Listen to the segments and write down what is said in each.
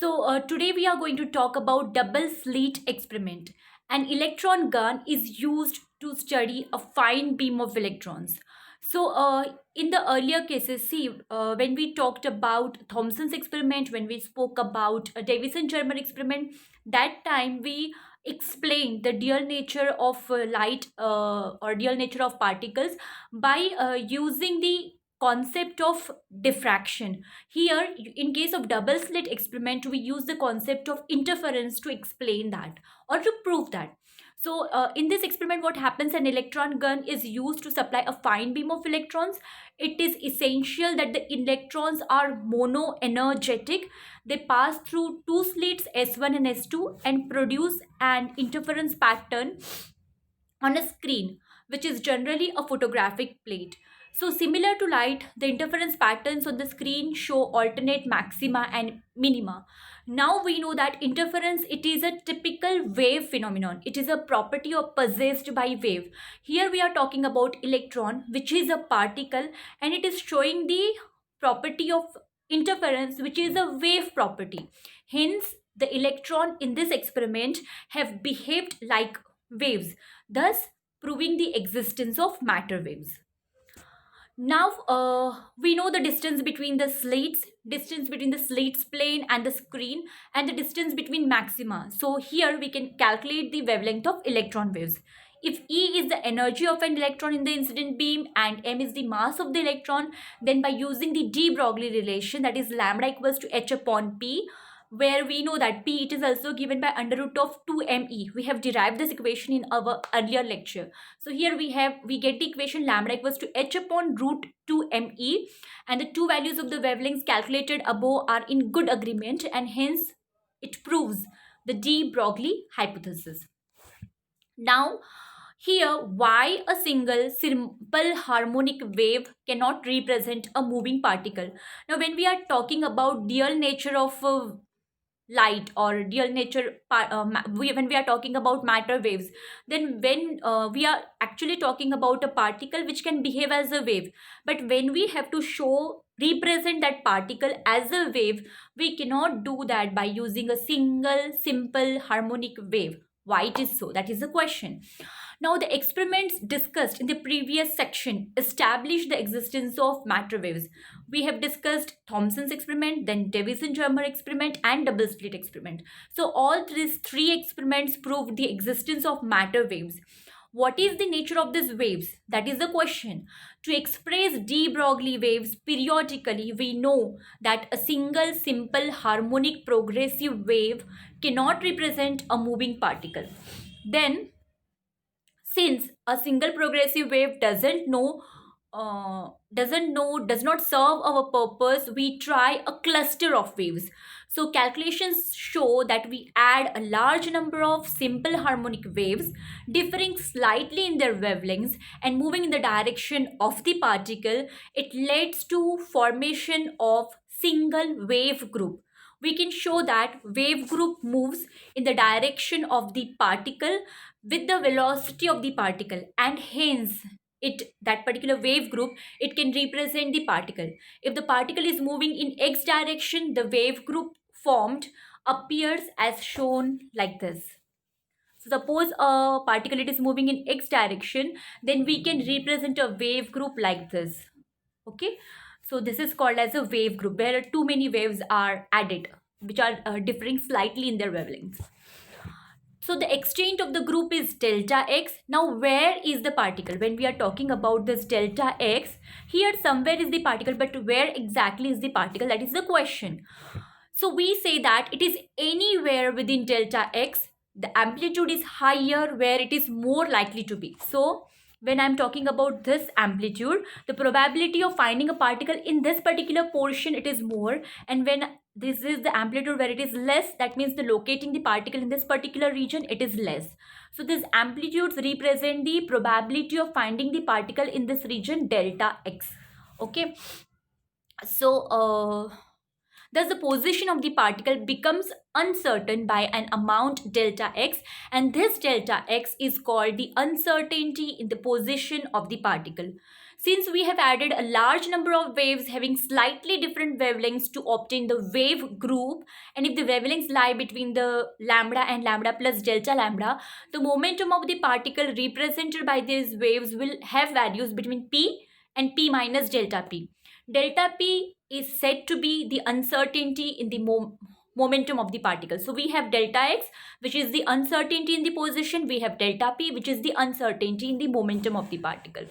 Today we are going to talk about double slit experiment. An electron gun is used to study a fine beam of electrons. In the earlier cases, when we talked about Thomson's experiment, when we spoke about a Davison-Germer experiment, that time we explained the dual nature of light or dual nature of particles by using the concept of diffraction. Here, in case of double slit experiment, we use the concept of interference to explain that or to prove that. In this experiment, what happens? An electron gun is used to supply a fine beam of electrons. It is essential that the electrons are monoenergetic. They pass through two slits S1 and S2 and produce an interference pattern on a screen, which is generally a photographic plate. So similar to light, the interference patterns on the screen show alternate maxima and minima. Now we know that interference, it is a typical wave phenomenon. It is a property or possessed by wave. Here we are talking about electron, which is a particle, and it is showing the property of interference, which is a wave property. Hence, the electron in this experiment have behaved like waves, thus proving the existence of matter waves. Now we know the distance between the slates plane and the screen, and the distance between maxima. So here we can calculate the wavelength of electron waves. If E is the energy of an electron in the incident beam and m is the mass of the electron, then by using the de Broglie relation, that is lambda equals to h upon p, where we know that P, it is also given by under root of 2me. We have derived this equation in our earlier lecture. So here we get the equation lambda equals to h upon root 2me, and the two values of the wavelengths calculated above are in good agreement, and hence it proves the de Broglie hypothesis. Now here, why a single simple harmonic wave cannot represent a moving particle? Now when we are talking about dual nature of light or dual nature, when we are talking about matter waves, then when we are actually talking about a particle which can behave as a wave, but when we have to represent that particle as a wave, we cannot do that by using a single simple harmonic wave. Why it is so? That is the question. Now, the experiments discussed in the previous section establish the existence of matter waves. We have discussed Thomson's experiment, then Davison-Germer experiment, and double slit experiment. So all these three experiments proved the existence of matter waves. What is the nature of these waves? That is the question. To express de Broglie waves periodically, we know that a single simple harmonic progressive wave cannot represent a moving particle. Then, since a single progressive wave does not serve our purpose, we try a cluster of waves. So calculations show that we add a large number of simple harmonic waves differing slightly in their wavelengths and moving in the direction of the particle. It leads to formation of single wave group. We can show that wave group moves in the direction of the particle with the velocity of the particle, and hence that particular wave group, it can represent the particle. If the particle is moving in x direction, the wave group formed appears as shown like this. So suppose a particle, it is moving in x direction, then we can represent a wave group like this. Okay, so this is called as a wave group, where too many waves are added which are differing slightly in their wavelengths. So the extent of the group is delta x. Now where is the particle? When we are talking about this delta x, here somewhere is the particle, but where exactly is the particle? That is the question. So we say that it is anywhere within delta x. The amplitude is higher where it is more likely to be. So when I'm talking about this amplitude, the probability of finding a particle in this particular portion, it is more, and when this is the amplitude where it is less, that means the locating the particle in this particular region, it is less. So these amplitudes represent the probability of finding the particle in this region delta x. Okay, so thus the position of the particle becomes uncertain by an amount delta x, and this delta x is called the uncertainty in the position of the particle. since we have added a large number of waves having slightly different wavelengths to obtain the wave group, and if the wavelengths lie between the lambda and lambda plus delta lambda, the momentum of the particle represented by these waves will have values between p and p minus delta p. Delta p is said to be the uncertainty in the momentum of the particle. So we have delta x, which is the uncertainty in the position. We have delta p, which is the uncertainty in the momentum of the particle.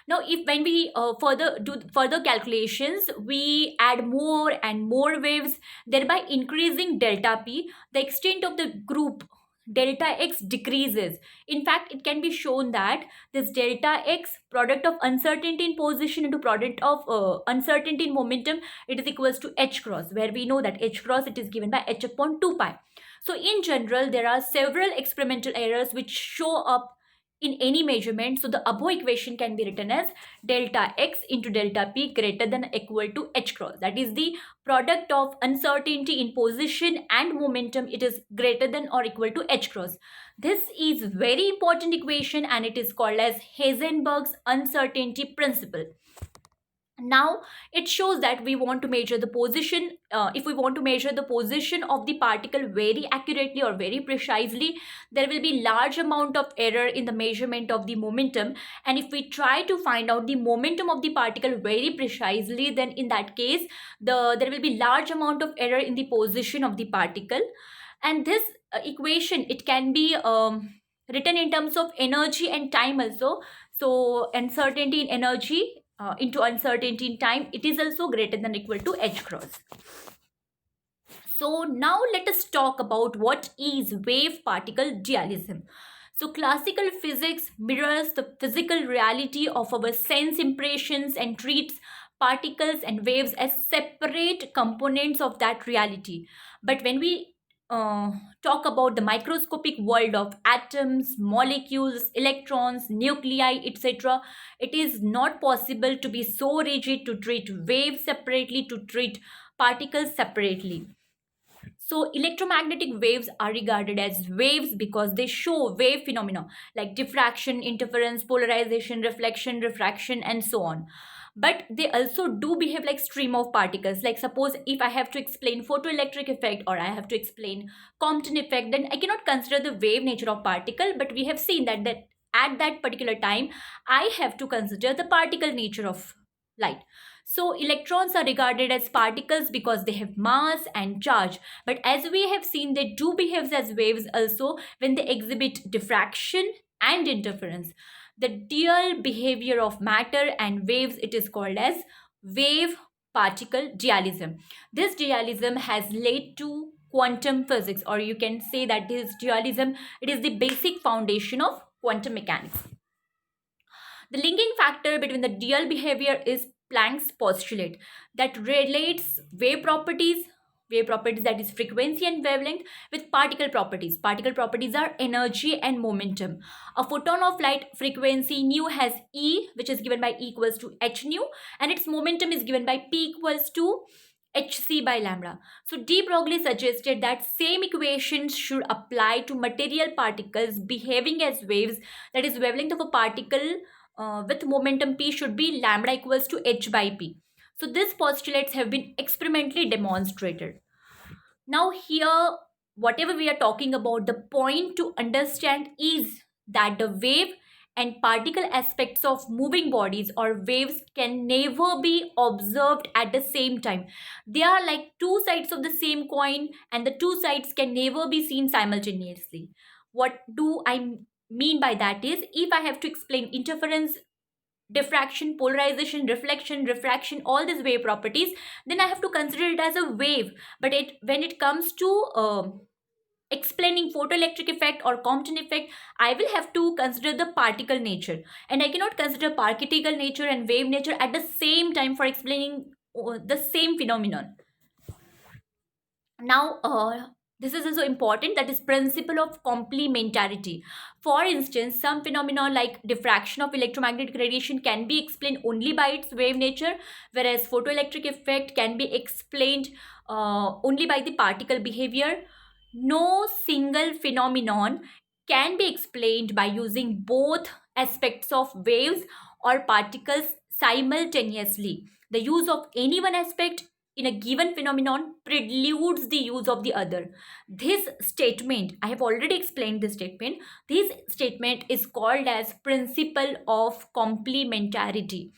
Now, if when we further do further calculations, we add more and more waves, thereby increasing delta p. The extent of the group delta x decreases. In fact, it can be shown that this delta x, product of uncertainty in position into product of uncertainty in momentum, it is equals to h cross, where we know that h cross, it is given by h upon 2 pi. So in general, there are several experimental errors which show up in any measurement. So the above equation can be written as delta x into delta p greater than or equal to h cross. That is the product of uncertainty in position and momentum. It is greater than or equal to h cross. This is very important equation, and it is called as Heisenberg's uncertainty principle. Now it shows that we want to measure the position, if we want to measure the position of the particle very accurately or very precisely, there will be large amount of error in the measurement of the momentum. And if we try to find out the momentum of the particle very precisely, then in that case there will be large amount of error in the position of the particle. And this equation, it can be written in terms of energy and time also. So uncertainty in energy into uncertainty in time, it is also greater than or equal to h cross. So now let us talk about what is wave particle dualism. So classical physics mirrors the physical reality of our sense impressions and treats particles and waves as separate components of that reality. But when we talk about the microscopic world of atoms, molecules, electrons, nuclei, etc., it is not possible to be so rigid to treat waves separately, to treat particles separately. So electromagnetic waves are regarded as waves because they show wave phenomena like diffraction, interference, polarization, reflection, refraction, and so on. But they also do behave like stream of particles. Like suppose if I have to explain photoelectric effect or I have to explain Compton effect, then I cannot consider the wave nature of particle, but we have seen that at that particular time I have to consider the particle nature of light. So electrons are regarded as particles because they have mass and charge. But as we have seen, they do behave as waves also when they exhibit diffraction and interference. The dual behavior of matter and waves, it is called as wave particle dualism. This dualism has led to quantum physics, or you can say that this dualism, it is the basic foundation of quantum mechanics. The linking factor between the dual behavior is Planck's postulate that relates wave properties, that is frequency and wavelength, with particle properties. Particle properties are energy and momentum. A photon of light frequency nu has E, which is given by E equals to h nu, and its momentum is given by P equals to hc by lambda. So de Broglie suggested that same equations should apply to material particles behaving as waves, that is wavelength of a particle with momentum p should be lambda equals to h by p. So these postulates have been experimentally demonstrated. Now here, whatever we are talking about, the point to understand is that the wave and particle aspects of moving bodies or waves can never be observed at the same time. They are like two sides of the same coin, and the two sides can never be seen simultaneously. What do I mean by that is, if I have to explain interference, diffraction, polarization, reflection, refraction, all these wave properties, then I have to consider it as a wave. But when it comes to explaining photoelectric effect or Compton effect, I will have to consider the particle nature, and I cannot consider particle nature and wave nature at the same time for explaining the same phenomenon. Now this is also important, that is principle of complementarity. For instance, some phenomena like diffraction of electromagnetic radiation can be explained only by its wave nature, whereas photoelectric effect can be explained only by the particle behavior. No single phenomenon can be explained by using both aspects of waves or particles simultaneously. The use of any one aspect in a given phenomenon preludes the use of the other. This statement, I have already explained this statement. This statement is called as principle of complementarity.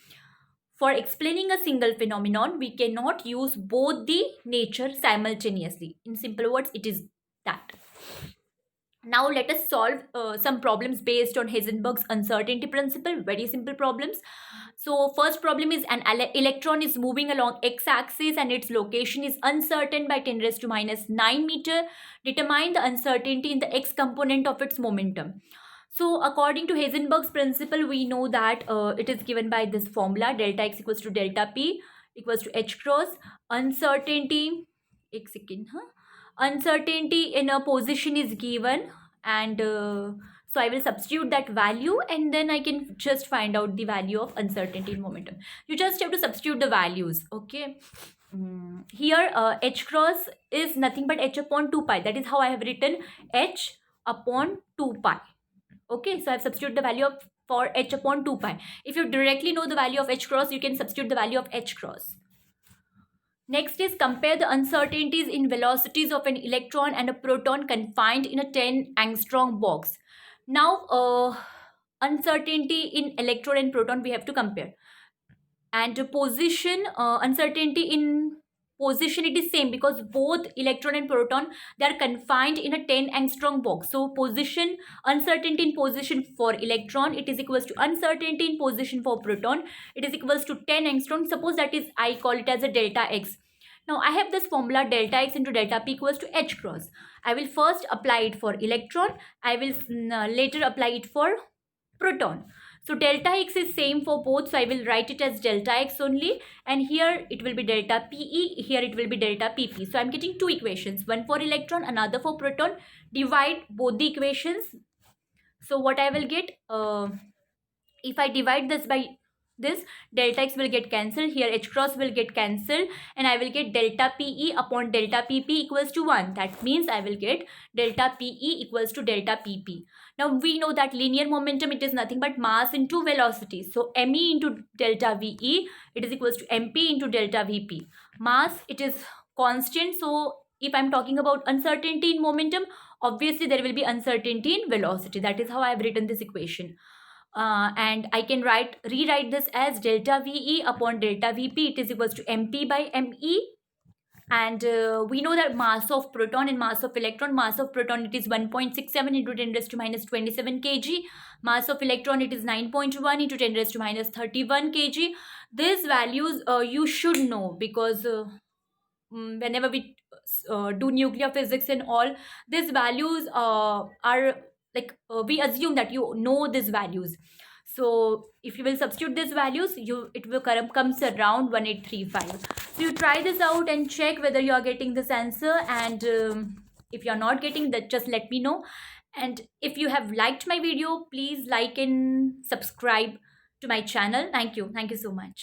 For explaining a single phenomenon, we cannot use both the nature simultaneously. In simple words, it is that. Now let us solve some problems based on Heisenberg's uncertainty principle. Very simple problems. So first problem is an electron is moving along x-axis and its location is uncertain by 10 raised to minus 9 meter. Determine the uncertainty in the x component of its momentum. So according to Heisenberg's principle, we know that it is given by this formula, delta x equals to delta p equals to h cross. Uncertainty, एक second, uncertainty in a position is given, and so I will substitute that value and then I can just find out the value of uncertainty in momentum. You just have to substitute the values, okay? Here h cross is nothing but h upon 2 pi. That is how I have written h upon 2 pi. Okay, so I have substituted the value of for h upon 2 pi. If you directly know the value of h cross, you can substitute the value of h cross. Next is compare the uncertainties in velocities of an electron and a proton confined in a 10 angstrom box. Now, uncertainty in electron and proton we have to compare. And position, uncertainty in position, it is same because both electron and proton, they are confined in a 10 angstrom box. So position, uncertainty in position for electron, it is equals to uncertainty in position for proton, it is equals to 10 angstrom. Suppose that is, I call it as a delta x. Now I have this formula delta x into delta p equals to h cross. I will first apply it for electron, I will later apply it for proton. So delta x is same for both, so I will write it as delta x only, and here it will be delta pe, here it will be delta pp. So I'm getting two equations, one for electron, another for proton. Divide both the equations. So what I will get, if I divide this by this, delta x will get cancelled, here h cross will get cancelled, and I will get delta pe upon delta pp equals to 1. That means I will get delta pe equals to delta pp. Now we know that linear momentum, it is nothing but mass into velocity. So me into delta ve, it is equals to mp into delta vp. Mass, it is constant, so if I'm talking about uncertainty in momentum, obviously there will be uncertainty in velocity. That is how I have written this equation. And I can rewrite this as delta ve upon delta vp, it is equals to mp by me. And we know that mass of proton and mass of electron, mass of proton it is 1.67 into 10 raised to minus 27 kg, mass of electron it is 9.1 into 10 raised to minus 31 kg. These values you should know, because whenever we do nuclear physics and all, these values are like we assume that you know these values. So if you will substitute these values, it will comes around 1835. So you try this out and check whether you are getting this answer, and if you are not getting that, just let me know. And if you have liked my video, please like and subscribe to my channel. Thank you so much.